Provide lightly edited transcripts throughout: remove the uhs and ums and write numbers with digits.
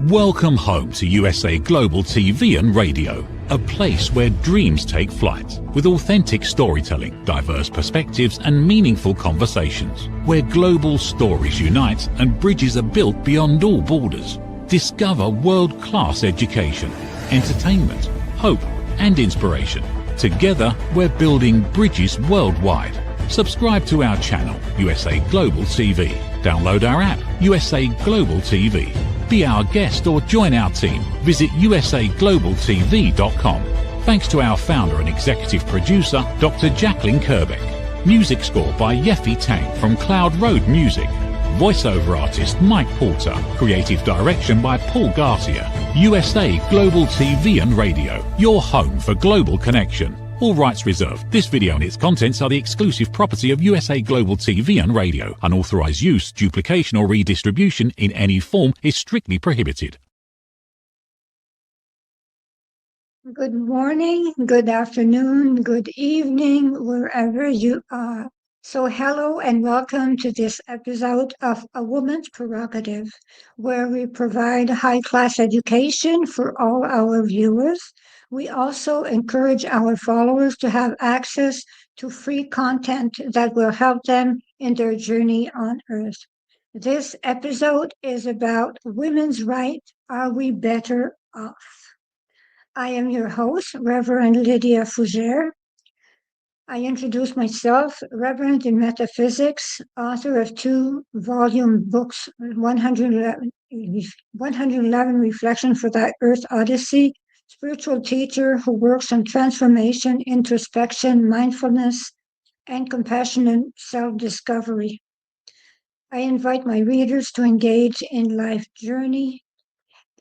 Welcome home to USA Global TV and Radio, a place where dreams take flight, with authentic storytelling, diverse perspectives and meaningful conversations, where global stories unite and bridges are built beyond all borders. Discover world-class education, entertainment, hope and inspiration. Together, we're building bridges worldwide. Subscribe to our channel, USA Global TV. Download our app, USA Global TV. Be our guest or join our team. Visit usaglobaltv.com. Thanks to our founder and executive producer, Dr. Jacalyn Kerbeck. Music score by Yeffy Tang from Cloud Road Music. Voiceover artist Mike Porter. Creative direction by Paul Garcia. USA Global TV and Radio. Your home for global connection. All rights reserved. This video and its contents are the exclusive property of USA Global TV and Radio. Unauthorized use, duplication or redistribution in any form is strictly prohibited. Good morning, good afternoon, good evening, wherever you are. So hello and welcome to this episode of A Woman's Prerogative, where we provide high-class education for all our viewers. We also encourage our followers to have access to free content that will help them in their journey on Earth. This episode is about women's rights. Are we better off? I am your host, Reverend Lydia Fougere. I introduce myself, Reverend in Metaphysics, author of 2-volume books, 111 Reflections for the Earth Odyssey, spiritual teacher who works on transformation, introspection, mindfulness, and compassionate self-discovery. I invite my readers to engage in life journey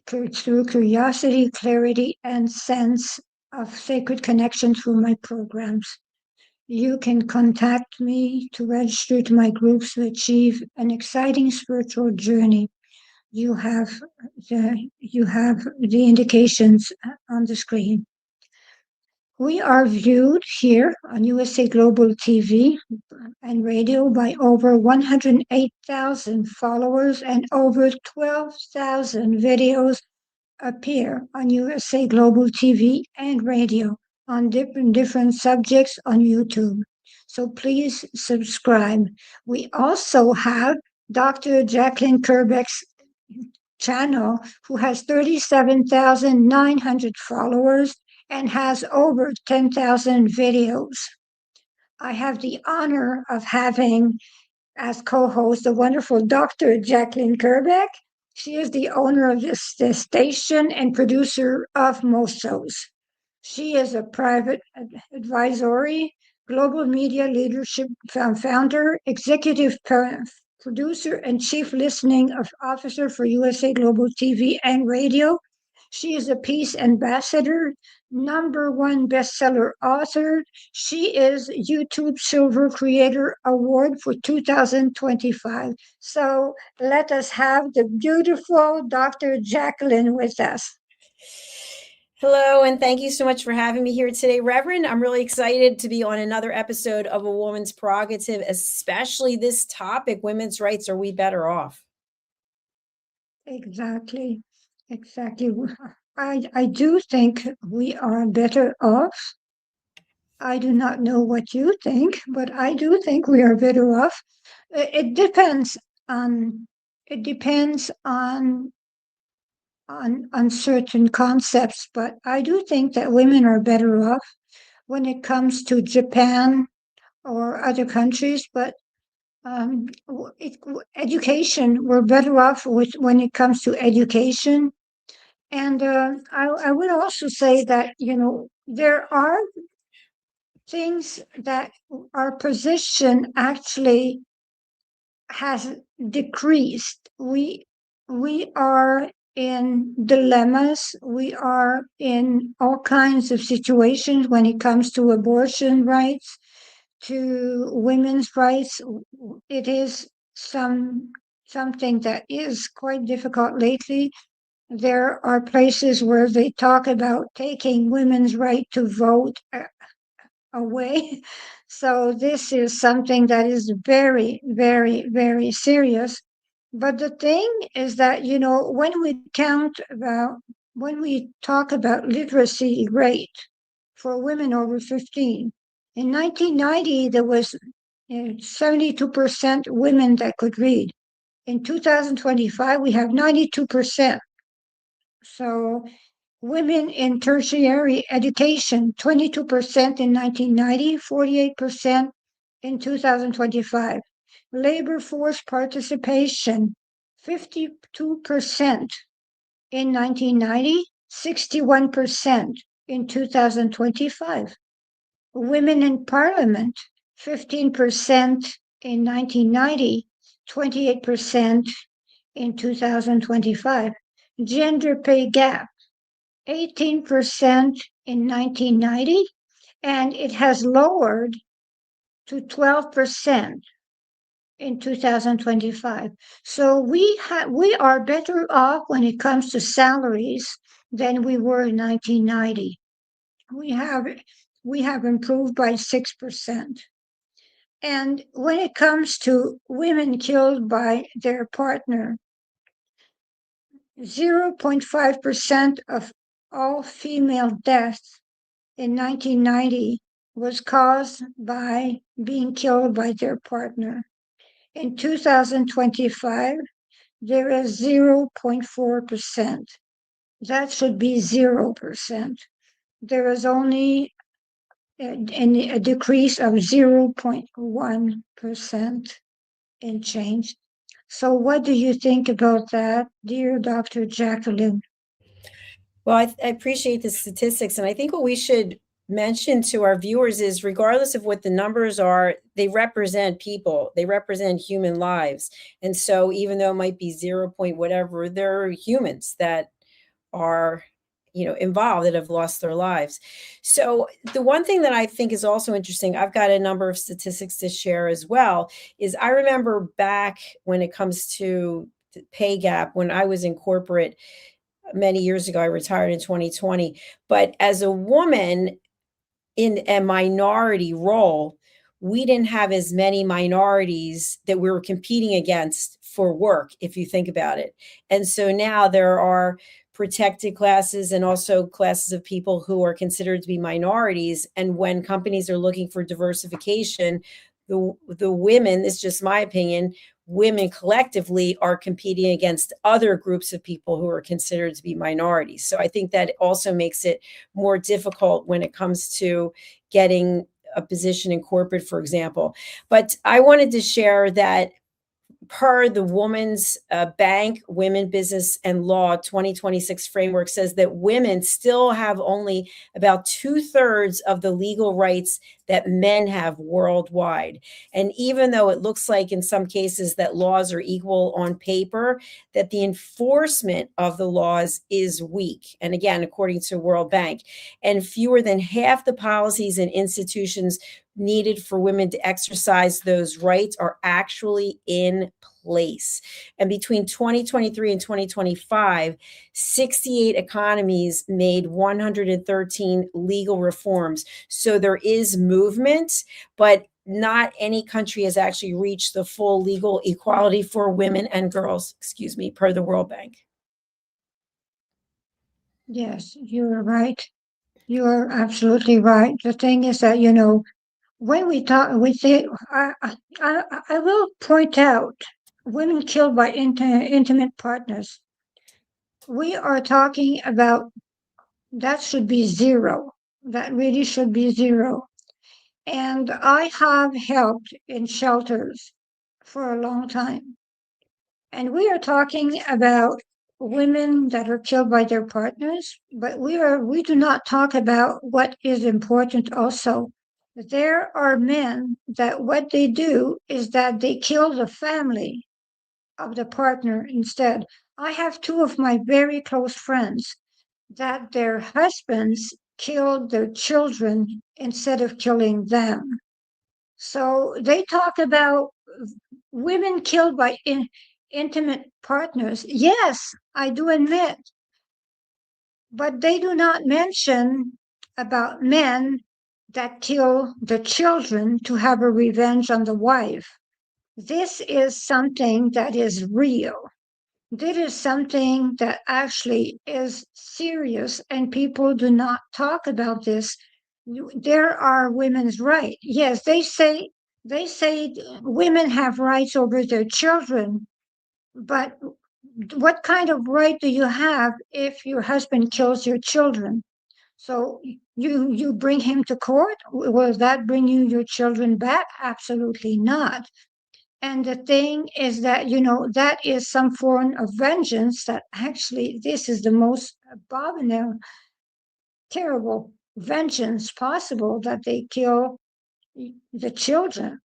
through curiosity, clarity, and sense of sacred connection through my programs. You can contact me to register to my groups to achieve an exciting spiritual journey. You have the indications on the screen. We are viewed here on USA Global TV and Radio by over 108,000 followers, and over 12,000 videos appear on USA Global TV and Radio on different subjects on YouTube. So please subscribe. We also have Dr. Jacalyn Kerbeck's channel, who has 37,900 followers and has over 10,000 videos. I have the honor of having as co-host the wonderful Dr. Jacalyn Kerbeck. She is the owner of this station and producer of most shows. She is a private advisory, global media leadership founder, executive producer, and chief listening officer for USA Global TV and Radio. She is a peace ambassador, #1 bestseller author. She is YouTube Silver Creator Award for 2025. So let us have the beautiful Dr. Jacalyn with us. Hello, and thank you so much for having me here today, Reverend. I'm really excited to be on another episode of A Woman's Prerogative, especially this topic, women's rights. Are we better off? Exactly. I do think we are better off. I do not know what you think, but I do think we are better off. It depends on certain concepts, but I do think that women are better off when it comes to Japan or other countries, but education, we're better off when it comes to education. And I would also say that, there are things that our position actually has decreased. We are in dilemmas. We are in all kinds of situations when it comes to abortion rights, to women's rights. It is something that is quite difficult lately. There are places where they talk about taking women's right to vote away. So this is something that is very, very, very serious. But the thing is that, when we talk about literacy rate for women over 15, in 1990, there was 72% women that could read. In 2025, we have 92%. So women in tertiary education, 22% in 1990, 48% in 2025. Labor force participation, 52% in 1990, 61% in 2025. Women in parliament, 15% in 1990, 28% in 2025. Gender pay gap, 18% in 1990, and it has lowered to 12% in 2025. So we are better off when it comes to salaries than we were in 1990. We have improved by 6%. And when it comes to women killed by their partner, 0.5% of all female deaths in 1990 was caused by being killed by their partner. In 2025, there is 0.4%. That should be 0%. There is only a decrease of 0.1% in change. So what do you think about that, dear Dr. Jacalyn? Well, I appreciate the statistics. And I think what we should mention to our viewers is regardless of what the numbers are, they represent people, they represent human lives. And so even though it might be 0 point whatever, there are humans that are involved that have lost their lives. So the one thing that I think is also interesting, I've got a number of statistics to share as well, is I remember back when it comes to the pay gap, when I was in corporate many years ago, I retired in 2020, but as a woman in a minority role, we didn't have as many minorities that we were competing against for work, if you think about it. And so now there are protected classes and also classes of people who are considered to be minorities. And when companies are looking for diversification, the women, it's just my opinion, women collectively are competing against other groups of people who are considered to be minorities. So I think that also makes it more difficult when it comes to getting a position in corporate, for example. But I wanted to share that per the Women's Bank Women, Business, and Law 2026 framework says that women still have only about 2/3 of the legal rights that men have worldwide. And even though it looks like in some cases that laws are equal on paper, that the enforcement of the laws is weak. And again, according to World Bank, and fewer than half the policies and institutions needed for women to exercise those rights are actually in place. And between 2023 and 2025, 68 economies made 113 legal reforms. So there is movement, but not any country has actually reached the full legal equality for women and girls, per the World Bank. Yes, you're right. You're absolutely right. The thing is that, when we talk, we say, I will point out women killed by intimate partners. We are talking about that should be zero. That really should be zero. And I have helped in shelters for a long time. And we are talking about women that are killed by their partners, but we do not talk about what is important also. There are men that what they do is that they kill the family of the partner instead. I have two of my very close friends that their husbands killed their children instead of killing them. So they talk about women killed by intimate partners. Yes, I do admit, but they do not mention about men that kill the children to have a revenge on the wife. This is something that is real. This is something that actually is serious, and people do not talk about this. There are women's rights. Yes, they say women have rights over their children, but what kind of right do you have if your husband kills your children? So you bring him to court? Will that bring you your children back? Absolutely not. And the thing is that, that is some form of vengeance that actually this is the most abominable, terrible vengeance possible, that they kill the children.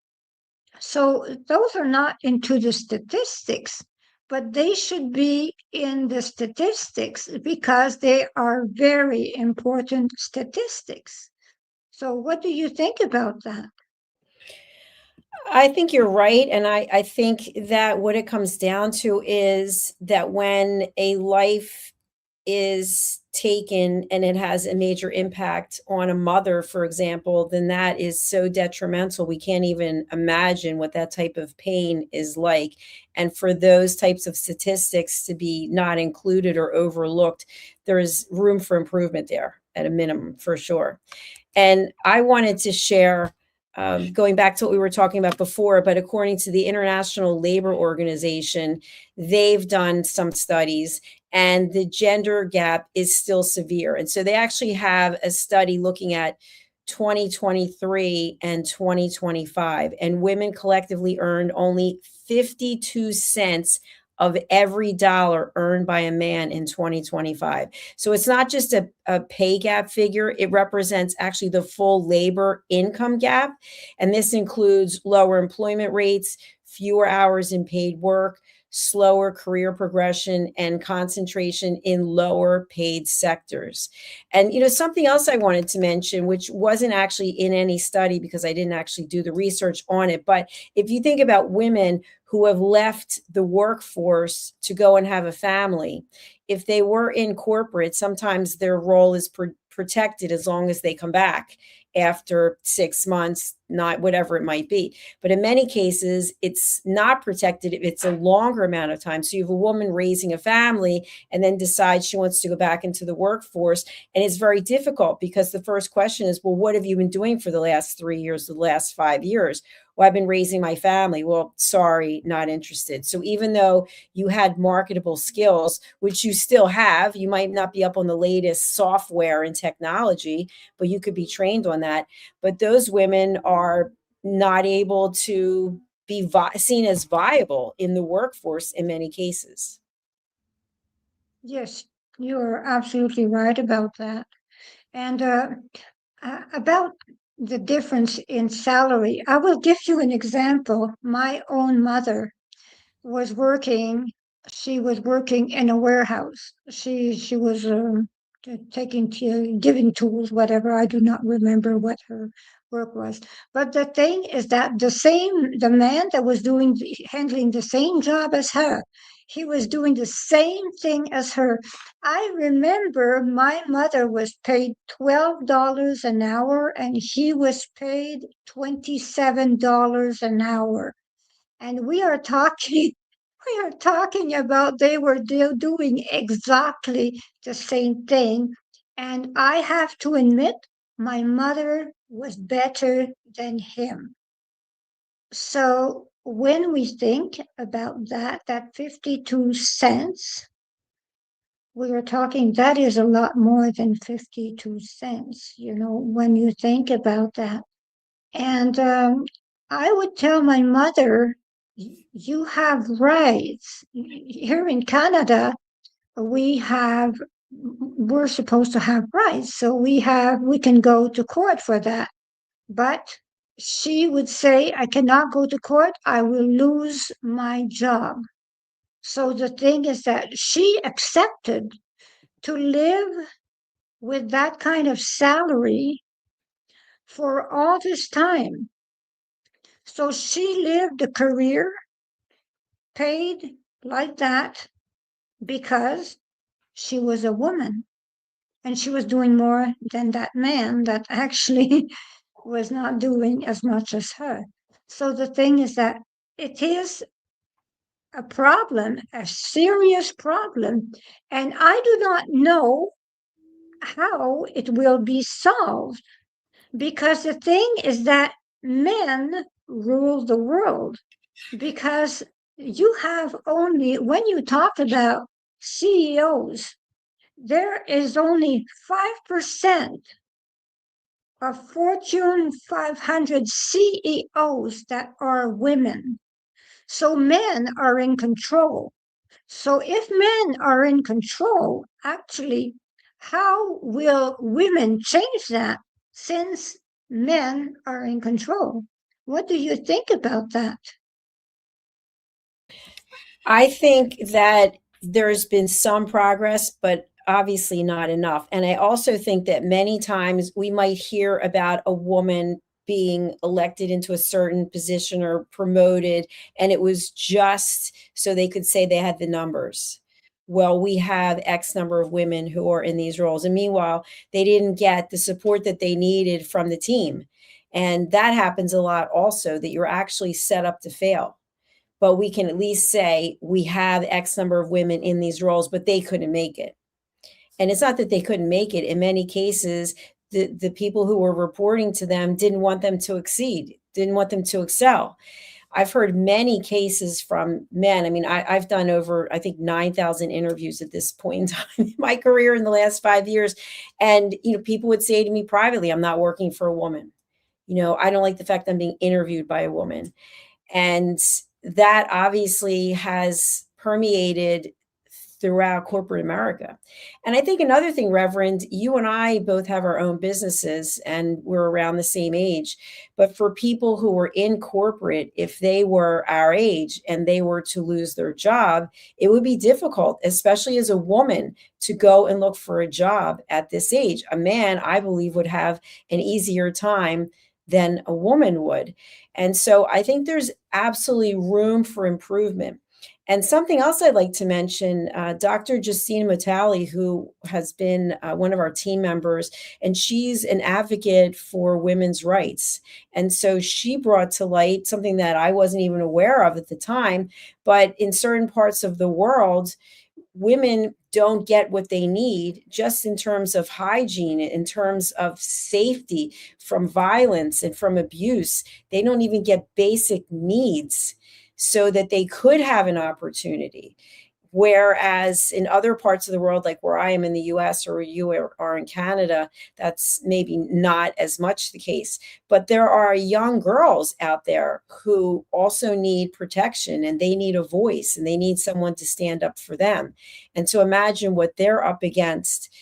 So those are not into the statistics, but they should be in the statistics because they are very important statistics. So what do you think about that? I think you're right. And I think that what it comes down to is that when a life is taken and it has a major impact on a mother, for example, then that is so detrimental. We can't even imagine what that type of pain is like. And for those types of statistics to be not included or overlooked, there is room for improvement there at a minimum, for sure. And I wanted to share, going back to what we were talking about before, but according to the International Labor Organization, they've done some studies and the gender gap is still severe. And so they actually have a study looking at 2023 and 2025, and women collectively earned only 52 cents of every dollar earned by a man in 2025. So it's not just a pay gap figure, it represents actually the full labor income gap. And this includes lower employment rates, fewer hours in paid work, slower career progression, and concentration in lower paid sectors. And something else I wanted to mention, which wasn't actually in any study because I didn't actually do the research on it, but if you think about women who have left the workforce to go and have a family, if they were in corporate, sometimes their role is protected as long as they come back after 6 months, not whatever it might be. But in many cases, it's not protected if it's a longer amount of time. So you have a woman raising a family and then decides she wants to go back into the workforce. And it's very difficult because the first question is, well, what have you been doing for the last 3 years, the last 5 years? Well, I've been raising my family. Well, sorry, not interested. So even though you had marketable skills, which you still have, you might not be up on the latest software and technology, but you could be trained on that. But those women are not able to be seen as viable in the workforce in many cases. Yes, you're absolutely right about that. And about the difference in salary, I will give you an example. My own mother was working. She was working in a warehouse. She was giving tools, whatever. I do not remember what her work was. But the thing is that the man that was handling the same job as her, he was doing the same thing as her. I remember my mother was paid $12 an hour and he was paid $27 an hour. And we are talking about they were doing exactly the same thing. And I have to admit, my mother was better than him. So when we think about that 52 cents, we are talking, that is a lot more than 52 cents, when you think about that. And I would tell my mother, you have rights. Here in Canada, we're supposed to have rights. So we can go to court for that. But she would say, I cannot go to court. I will lose my job. So the thing is that she accepted to live with that kind of salary for all this time. So she lived a career paid like that because she was a woman and she was doing more than that man that actually was not doing as much as her. So the thing is that it is a problem, a serious problem, and I do not know how it will be solved, because the thing is that men rule the world, because you have only, when you talk about CEOs, there is only 5% of Fortune 500 CEOs that are women. So men are in control. So if men are in control, actually, how will women change that since men are in control? What do you think about that? I think that there's been some progress, but obviously not enough. And I also think that many times we might hear about a woman being elected into a certain position or promoted, and it was just so they could say they had the numbers. Well, we have X number of women who are in these roles. And meanwhile, they didn't get the support that they needed from the team. And that happens a lot also, that you're actually set up to fail, but we can at least say we have X number of women in these roles, but they couldn't make it. And it's not that they couldn't make it. In many cases, the people who were reporting to them didn't want them to exceed, didn't want them to excel. I've heard many cases from men. I mean, I've done over, I think, 9,000 interviews at this point in time in my career in the last 5 years. And, people would say to me privately, I'm not working for a woman. I don't like the fact I'm being interviewed by a woman. And that obviously has permeated throughout corporate America. And I think another thing, Reverend, you and I both have our own businesses and we're around the same age. But for people who were in corporate, if they were our age and they were to lose their job, it would be difficult, especially as a woman, to go and look for a job at this age. A man, I believe, would have an easier time than a woman would. And so I think there's absolutely room for improvement. And something else I'd like to mention, Dr. Justine Motali, who has been one of our team members, and she's an advocate for women's rights. And so she brought to light something that I wasn't even aware of at the time, but in certain parts of the world, women don't get what they need just in terms of hygiene, in terms of safety from violence and from abuse. They don't even get basic needs so that they could have an opportunity. Whereas in other parts of the world, like where I am in the US or you are in Canada, that's maybe not as much the case. But there are young girls out there who also need protection and they need a voice and they need someone to stand up for them. And so imagine what they're up against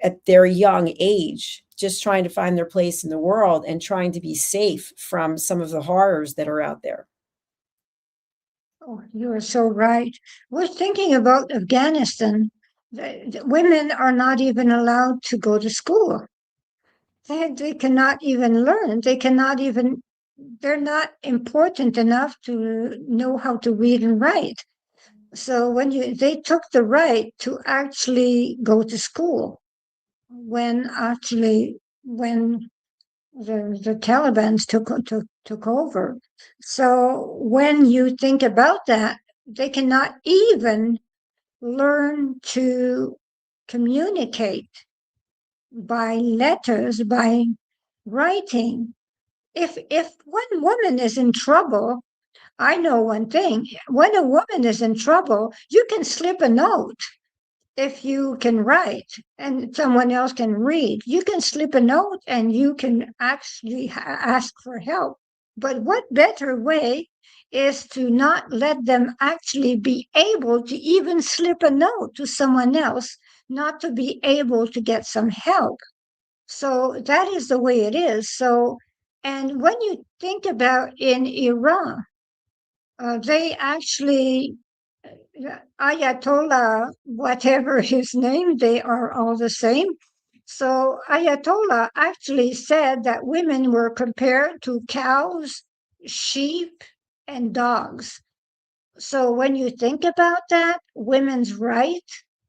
at their young age, just trying to find their place in the world and trying to be safe from some of the horrors that are out there. Oh, you are so right. We're thinking about Afghanistan. The women are not even allowed to go to school. They cannot even learn. They're not important enough to know how to read and write. So they took the right to actually go to school when the Taliban took over. So when you think about that, they cannot even learn to communicate by letters, by writing. If one woman is in trouble, I know one thing. When a woman is in trouble, you can slip a note. If you can write and someone else can read, you can slip a note and you can actually ask for help. But what better way is to not let them actually be able to even slip a note to someone else, not to be able to get some help. So that is the way it is. So, and when you think about in Iran, they actually Ayatollah, whatever his name, they are all the same. So Ayatollah actually said that women were compared to cows, sheep, and dogs. So when you think about that, women's right,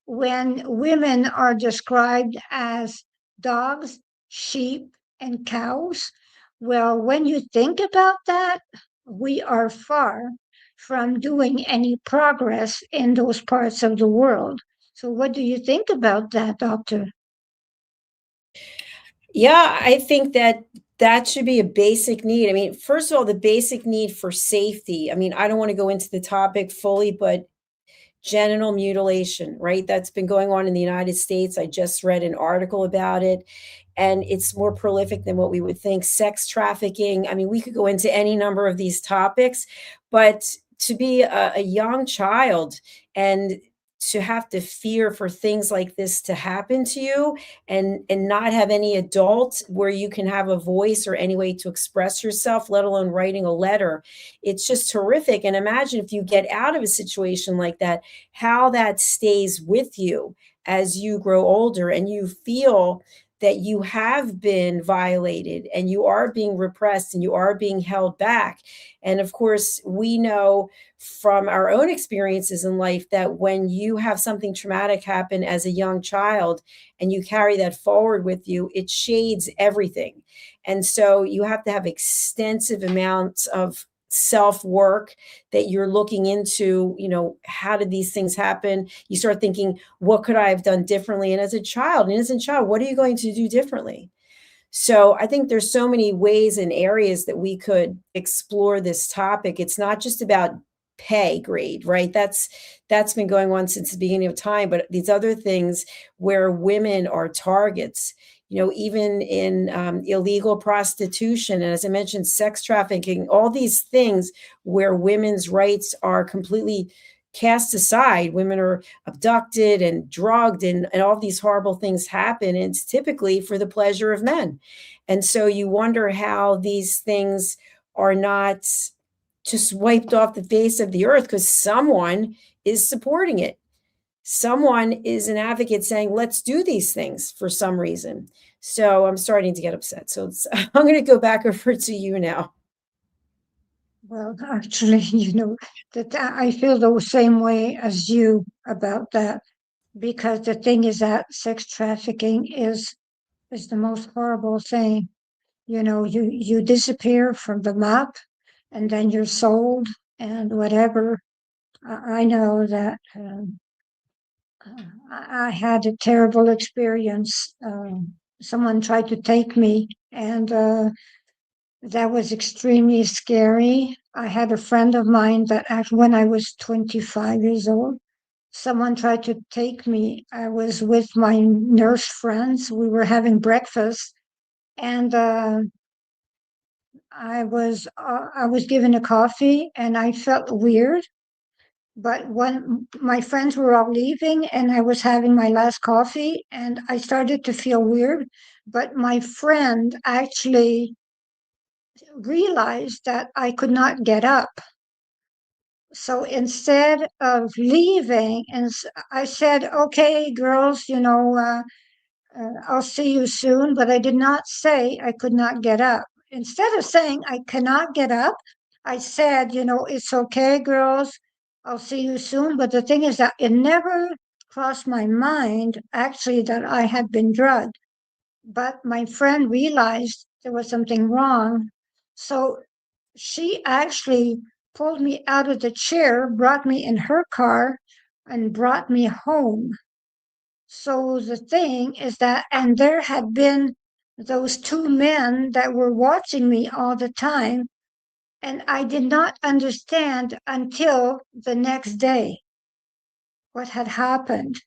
when women are described as dogs, sheep, and cows, well, when you think about that, we are far from doing any progress in those parts of the world. So, what do you think about that, Doctor? Yeah, I think that that should be a basic need. I mean, first of all, the basic need for safety. I mean, I don't want to go into the topic fully, but genital mutilation, right? That's been going on in the United States. I just read an article about it, and it's more prolific than what we would think. Sex trafficking. I mean, we could go into any number of these topics, but to be a young child and to have to fear for things like this to happen to you and not have any adult where you can have a voice or any way to express yourself, let alone writing a letter, it's just horrific. And imagine if you get out of a situation like that, how that stays with you as you grow older and you feel that you have been violated and you are being repressed and you are being held back. And of course, we know from our own experiences in life that when you have something traumatic happen as a young child and you carry that forward with you, it shades everything. And so you have to have extensive amounts of self work that you're looking into, how did these things happen? You start thinking, what could I have done differently? And as a child, an innocent child, what are you going to do differently? So I think there's so many ways and areas that we could explore this topic. It's not just about pay grade, right? That's been going on since the beginning of time, but these other things where women are targets, even in illegal prostitution, and as I mentioned, sex trafficking, all these things where women's rights are completely cast aside. Women are abducted and drugged, and all these horrible things happen. And it's typically for the pleasure of men. And so you wonder how these things are not just wiped off the face of the earth because someone is supporting it. Someone is an advocate saying, let's do these things for some reason. So I'm starting to get upset. So I'm going to go back over to you now. Well, actually, that I feel the same way as you about that, because the thing is that sex trafficking is the most horrible thing. You disappear from the map, and then you're sold and whatever. I know that I had a terrible experience. Someone tried to take me, and that was extremely scary. I had a friend of mine that when I was 25 years old, someone tried to take me. I was with my nurse friends. We were having breakfast, and I was given a coffee, and I felt weird. But when my friends were all leaving, and I was having my last coffee, and I started to feel weird, but my friend actually realized that I could not get up. So instead of leaving, and I said, "Okay, girls, I'll see you soon," but I did not say I could not get up. Instead of saying I cannot get up, I said, "It's okay, girls. I'll see you soon." But the thing is that it never crossed my mind actually that I had been drugged. But my friend realized there was something wrong. So she actually pulled me out of the chair, brought me in her car, and brought me home. So the thing is that, and there had been those two men that were watching me all the time, and I did not understand until the next day what had happened.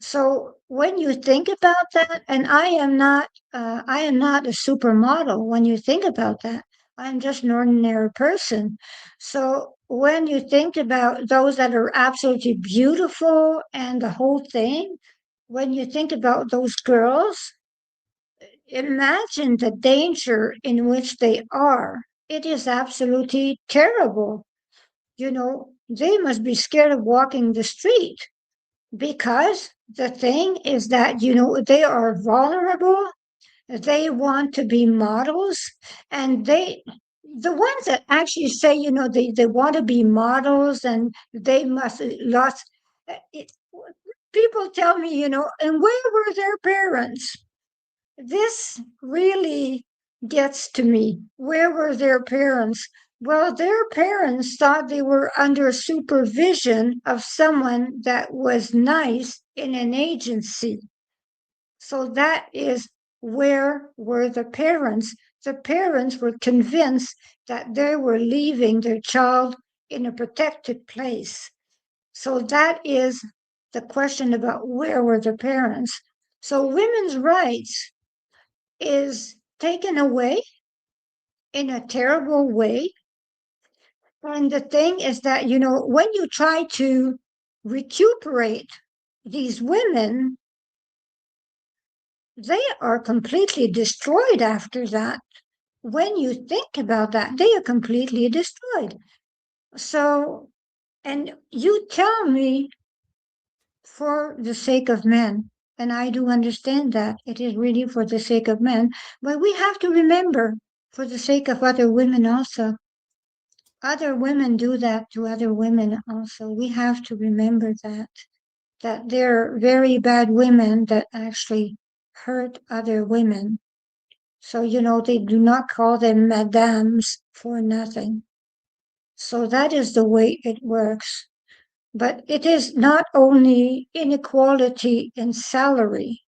So when you think about that, and I am not a supermodel. When you think about that, I'm just an ordinary person. So when you think about those that are absolutely beautiful and the whole thing, when you think about those girls, imagine the danger in which they are. It is absolutely terrible. They must be scared of walking the street because the thing is that, they are vulnerable. They want to be models, and the ones that actually say, they want to be models and they must lots. It, People tell me, and where were their parents? This really gets to me. Where were their parents? Well, their parents thought they were under supervision of someone that was nice in an agency. So that is where were the parents? The parents were convinced that they were leaving their child in a protected place. So that is the question about where were the parents. So women's rights is taken away in a terrible way. And the thing is that, when you try to recuperate these women, they are completely destroyed after that. When you think about that, they are completely destroyed. So, and you tell me for the sake of men, and I do understand that it is really for the sake of men, but we have to remember for the sake of other women also. Other women do that to other women also. We have to remember that they're very bad women that actually hurt other women. So, they do not call them madams for nothing. So that is the way it works. But it is not only inequality in salary,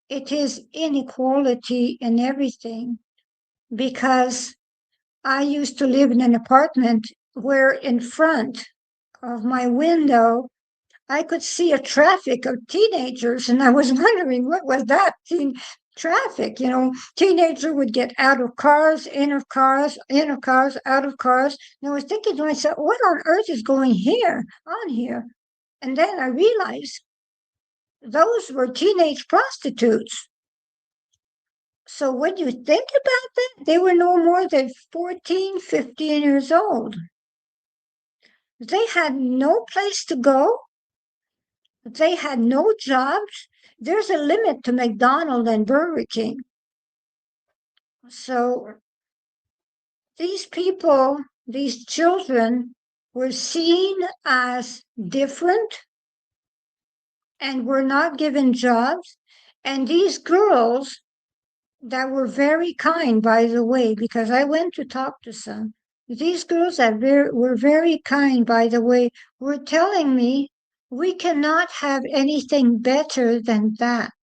it is inequality in everything. Because I used to live in an apartment where in front of my window, I could see a traffic of teenagers, and I was wondering what was that traffic. Teenager would get out of cars, in cars, out of cars. And I was thinking to myself, what on earth is going on here? And then I realized those were teenage prostitutes. So when you think about that, they were no more than 14, 15 years old. They had no place to go. They had no jobs. There's a limit to McDonald's and Burger King. So these people, these children, were seen as different and were not given jobs. And these girls that were very kind, by the way, because I went to talk to some. These girls that were very kind, by the way, were telling me we cannot have anything better than that.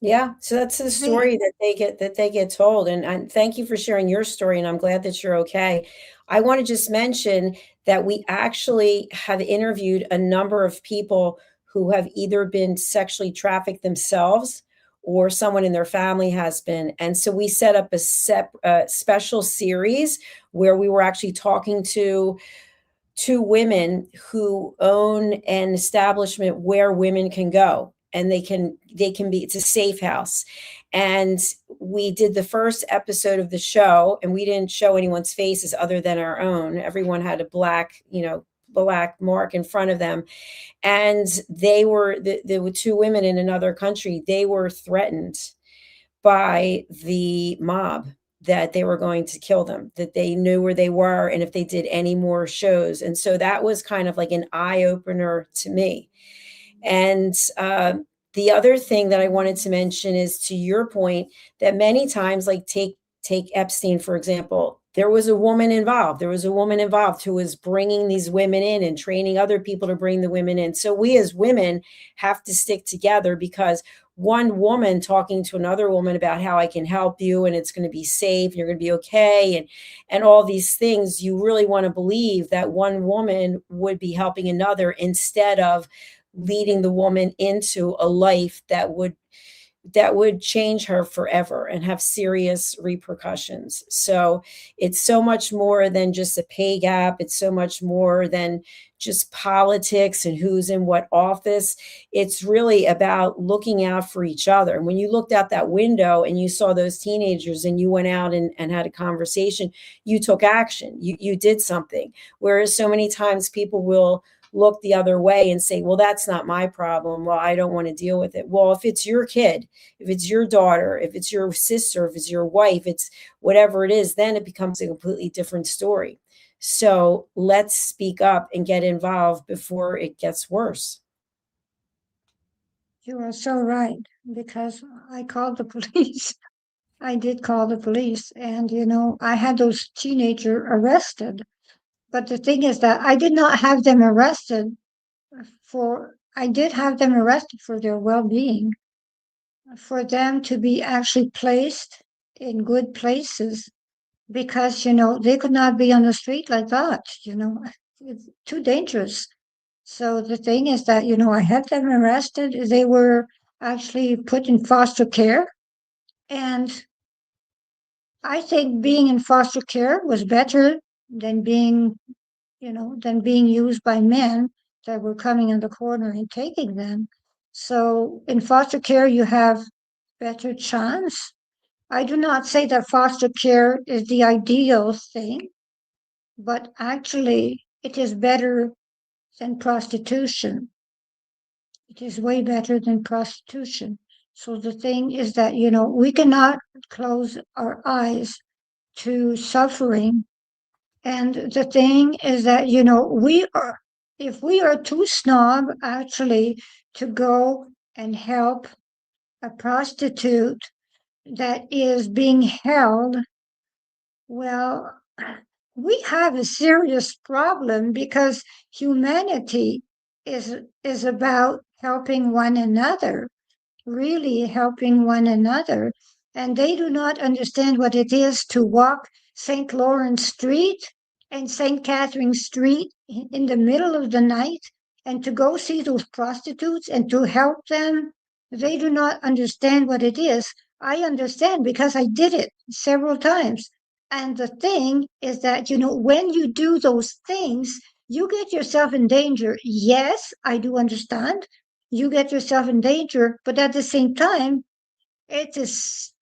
Yeah, so that's the story that they get told, and thank you for sharing your story, and I'm glad that you're okay. I want to just mention that we actually have interviewed a number of people who have either been sexually trafficked themselves or someone in their family has been, and so we set up a special series where we were actually talking to two women who own an establishment where women can go, and they can be, it's a safe house. And we did the first episode of the show, and we didn't show anyone's faces other than our own. Everyone had a black mark in front of them, and there were two women in another country. They were threatened by the mob that they were going to kill them, that they knew where they were, and if they did any more shows. And so that was kind of like an eye opener to me. And the other thing that I wanted to mention is, to your point, that many times, like take Epstein, for example, there was a woman involved. There was a woman involved who was bringing these women in and training other people to bring the women in. So we as women have to stick together, because one woman talking to another woman about how I can help you and it's going to be safe and you're going to be okay and all these things, you really want to believe that one woman would be helping another, instead of leading the woman into a life that would change her forever and have serious repercussions. So it's so much more than just a pay gap. It's so much more than just politics and who's in what office. It's really about looking out for each other. And when you looked out that window and you saw those teenagers and you went out and had a conversation, you took action. You did something. Whereas so many times people will look the other way and say, well, that's not my problem. Well, I don't want to deal with it. Well, if it's your kid, if it's your daughter, if it's your sister, if it's your wife, it's whatever it is, then it becomes a completely different story. So let's speak up and get involved before it gets worse. You are so right, because I called the police. I did call the police, and I had those teenagers arrested. But the thing is that I did not have them arrested I did have them arrested for their well-being, for them to be actually placed in good places, because they could not be on the street like that. It's too dangerous. So the thing is that I had them arrested. They were actually put in foster care, and I think being in foster care was better than being used by men that were coming in the corner and taking them. So in foster care, you have better chance. I do not say that foster care is the ideal thing, but actually it is better than prostitution. It is way better than prostitution. So the thing is that, we cannot close our eyes to suffering. And the thing is that, if we are too snob actually to go and help a prostitute that is being held, well, we have a serious problem, because humanity is about helping one another, really helping one another. And they do not understand what it is to walk St. Lawrence Street and St. Catherine Street in the middle of the night and to go see those prostitutes and to help them. They do not understand what it is. I understand, because I did it several times. And the thing is that, when you do those things, you get yourself in danger. Yes, I do understand. You get yourself in danger, but at the same time, it is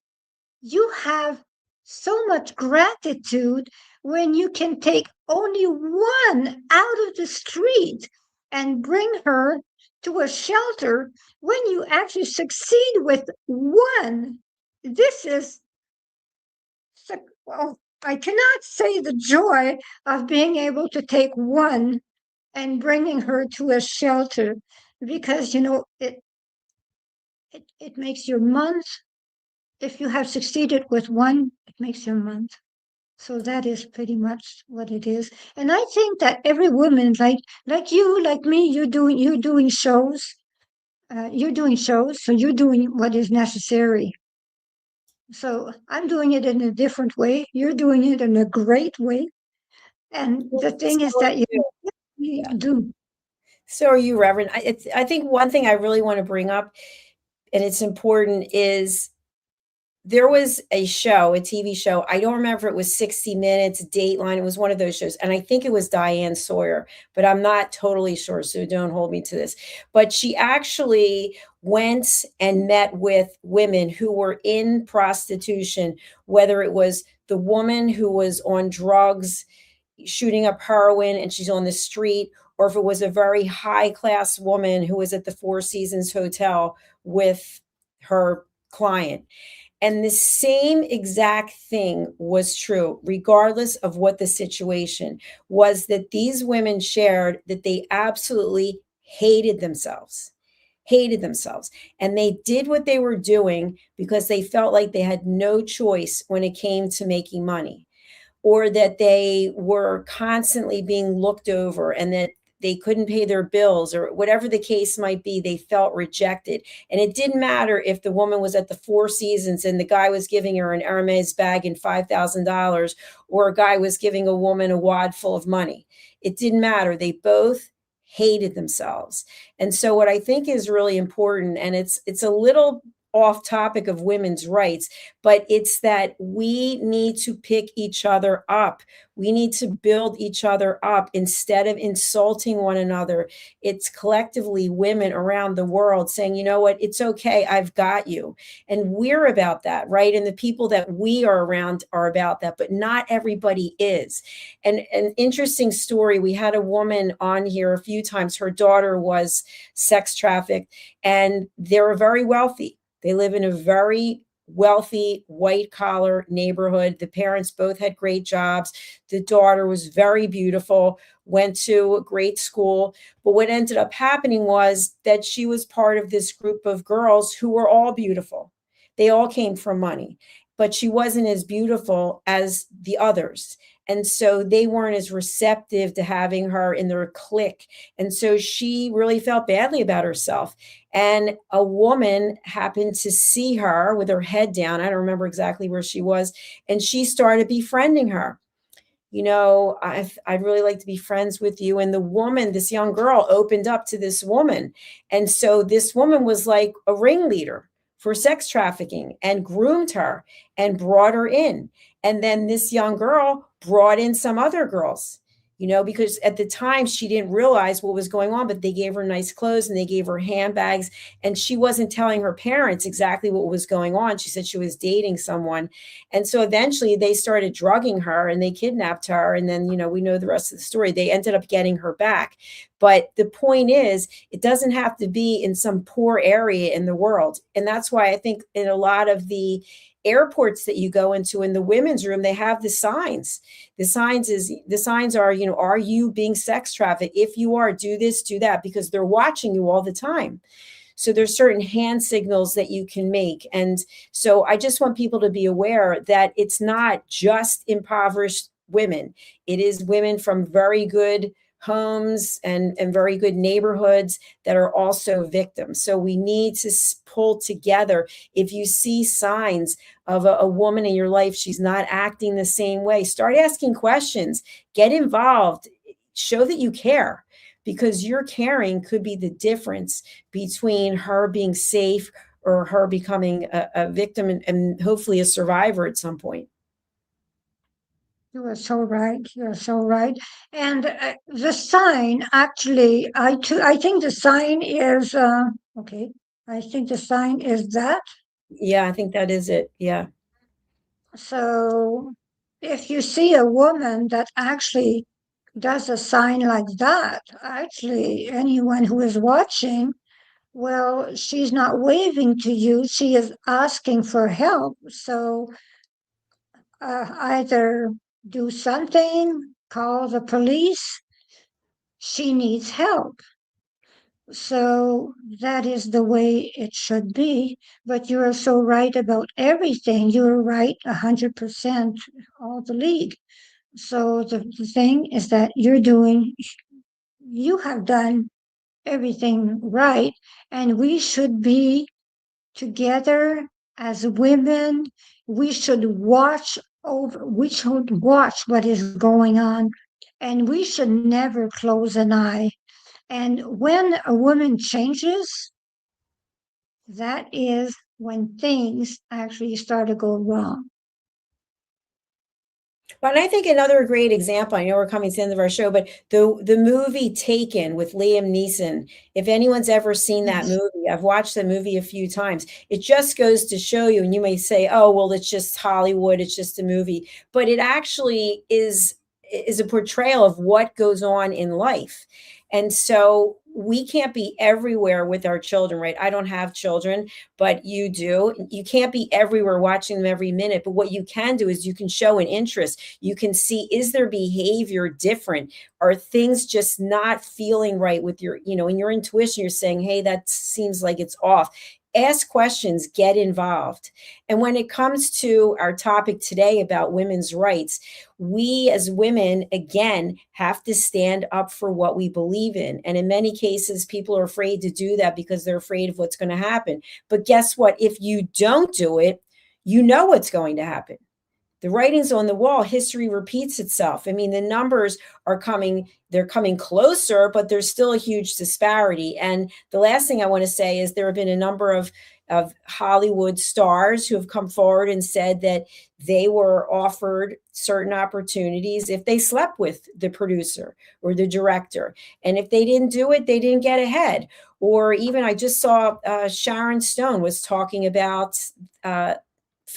you have so much gratitude when you can take only one out of the street and bring her to a shelter, when you actually succeed with one. This is, well, I cannot say the joy of being able to take one and bringing her to a shelter, because it makes your month. If you have succeeded with one, it makes your month. So that is pretty much what it is. And I think that every woman, like you, like me, you're doing shows. You're doing shows, so you're doing what is necessary. So I'm doing it in a different way. You're doing it in a great way. And the thing is that you Yeah. do. So are you, Reverend. I think one thing I really want to bring up, and it's important, is there was a show, a TV show. I don't remember if it was 60 Minutes, Dateline. It was one of those shows. And I think it was Diane Sawyer, but I'm not totally sure. So don't hold me to this. But she actually went and met with women who were in prostitution, whether it was the woman who was on drugs, shooting up heroin, and she's on the street, or if it was a very high class woman who was at the Four Seasons Hotel with her client. And the same exact thing was true, regardless of what the situation was, that these women shared that they absolutely hated themselves, hated themselves. And they did what they were doing because they felt like they had no choice when it came to making money, or that they were constantly being looked over and that they couldn't pay their bills, or whatever the case might be. They felt rejected. And it didn't matter if the woman was at the Four Seasons and the guy was giving her an Hermes bag and $5,000, or a guy was giving a woman a wad full of money. It didn't matter. They both hated themselves. And so what I think is really important, and it's a little off topic of women's rights, but it's that we need to pick each other up. We need to build each other up instead of insulting one another. It's collectively women around the world saying, you know what, it's okay, I've got you. And we're about that, right? And the people that we are around are about that, but not everybody is. And an interesting story, we had a woman on here a few times. Her daughter was sex trafficked, and they were very wealthy. They live in a very wealthy, white collar neighborhood. The parents both had great jobs. The daughter was very beautiful, went to a great school. But what ended up happening was that she was part of this group of girls who were all beautiful. They all came from money. but she wasn't as beautiful as the others. And so they weren't as receptive to having her in their clique. And so she really felt badly about herself. And a woman happened to see her with her head down. I don't remember exactly where she was. And she started befriending her. I'd really like to be friends with you. And the woman, this young girl, opened up to this woman. And so this woman was like a ringleader for sex trafficking and groomed her and brought her in. And then this young girl brought in some other girls, because at the time she didn't realize what was going on, but they gave her nice clothes and they gave her handbags. And she wasn't telling her parents exactly what was going on. She said she was dating someone. And so eventually they started drugging her and they kidnapped her. And then, we know the rest of the story. They ended up getting her back. But the point is, it doesn't have to be in some poor area in the world. And that's why I think in a lot of the airports that you go into in the women's room, they have the signs. The signs are, are you being sex trafficked? If you are, do this, do that, because they're watching you all the time. So there's certain hand signals that you can make. And so I just want people to be aware that it's not just impoverished women. It is women from very good homes and very good neighborhoods that are also victims. So we need to pull together. If you see signs of a woman in your life, she's not acting the same way, start asking questions, get involved, show that you care, because your caring could be the difference between her being safe or her becoming a victim and hopefully a survivor at some point. You are so right. You are so right. And the sign, actually, I think the sign is okay. I think the sign is that. Yeah, I think that is it. Yeah. So if you see a woman that actually does a sign like that, actually, anyone who is watching, well, she's not waving to you. She is asking for help. So either do something, call the police. She needs help. So that is the way it should be. But you are so right about everything. You're right 100%, all the league. So the thing is that you have done everything right, and we should be together as women. We should watch what is going on, and we should never close an eye. And when a woman changes, that is when things actually start to go wrong. But I think another great example, I know we're coming to the end of our show, but the movie Taken with Liam Neeson, if anyone's ever seen that movie, I've watched the movie a few times. It just goes to show you, and you may say, oh, well, it's just Hollywood, it's just a movie. But it actually is a portrayal of what goes on in life. And so we can't be everywhere with our children, right? I don't have children, but you do. You can't be everywhere watching them every minute. But what you can do is you can show an interest. You can see, is their behavior different? Are things just not feeling right with your, in your intuition, you're saying, hey, that seems like it's off. Ask questions, get involved. And when it comes to our topic today about women's rights, we as women, again, have to stand up for what we believe in. And in many cases, people are afraid to do that because they're afraid of what's going to happen. But guess what? If you don't do it, you know what's going to happen. The writing's on the wall. History repeats itself. I mean, the numbers they're coming closer, but there's still a huge disparity. And the last thing I want to say is there have been a number of Hollywood stars who have come forward and said that they were offered certain opportunities if they slept with the producer or the director. And if they didn't do it, they didn't get ahead. Or even I just saw Sharon Stone was talking about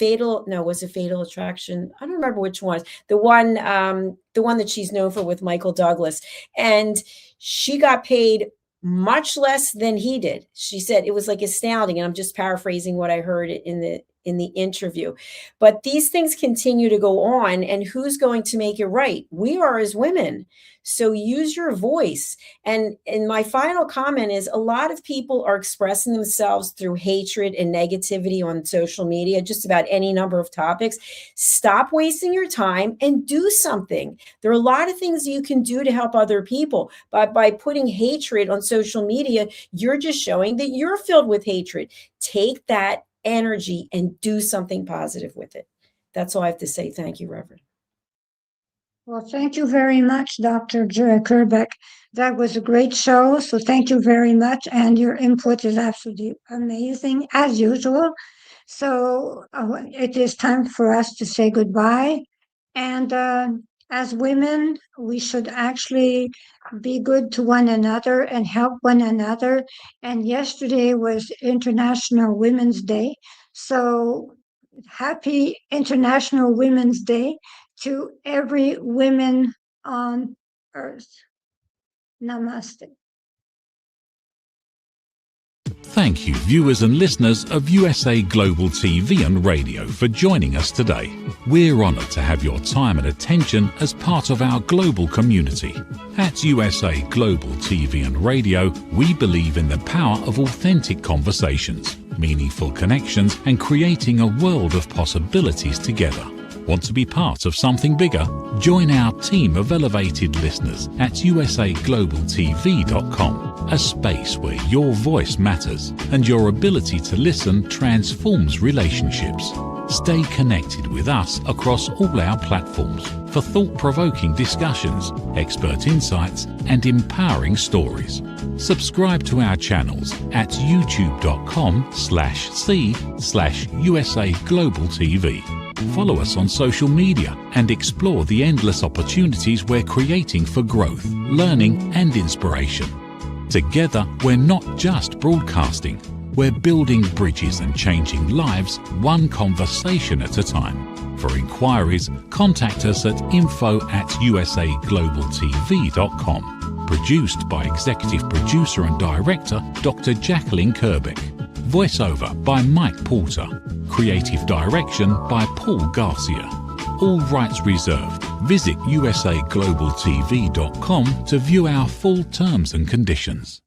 was it Fatal Attraction? I don't remember which one. The one that she's known for with Michael Douglas. And she got paid much less than he did. She said it was like astounding. And I'm just paraphrasing what I heard in in the interview. But these things continue to go on, and who's going to make it right? We are as women. So use your voice. And my final comment is, a lot of people are expressing themselves through hatred and negativity on social media, just about any number of topics. Stop wasting your time and do something. There are a lot of things you can do to help other people. But by putting hatred on social media, you're just showing that you're filled with hatred. Take that energy and do something positive with it. That's all I have to say. Thank you, Reverend. Well, thank you very much, Dr. Kerbeck. That was a great show, so thank you very much, and your input is absolutely amazing, as usual. So it is time for us to say goodbye, and as women, we should actually be good to one another and help one another, and yesterday was International Women's Day, so happy International Women's Day to every woman on earth. Namaste. Thank you, viewers and listeners of USA Global TV and Radio, for joining us today. We're honoured to have your time and attention as part of our global community. At USA Global TV and Radio, we believe in the power of authentic conversations, meaningful connections, and creating a world of possibilities together. Want to be part of something bigger? Join our team of elevated listeners at usaglobaltv.com, a space where your voice matters and your ability to listen transforms relationships. Stay connected with us across all our platforms for thought-provoking discussions, expert insights, and empowering stories. Subscribe to our channels at youtube.com/c/USAGlobalTV. Follow us on social media and explore the endless opportunities we're creating for growth, learning, and inspiration. Together, we're not just broadcasting, we're building bridges and changing lives one conversation at a time. For inquiries, contact us at info@usaglobaltv.com. Produced by Executive Producer and Director Dr. Jacalyn Kerbeck. Voiceover by Mike Porter. Creative direction by Paul Garcia. All rights reserved. Visit usaglobaltv.com to view our full terms and conditions.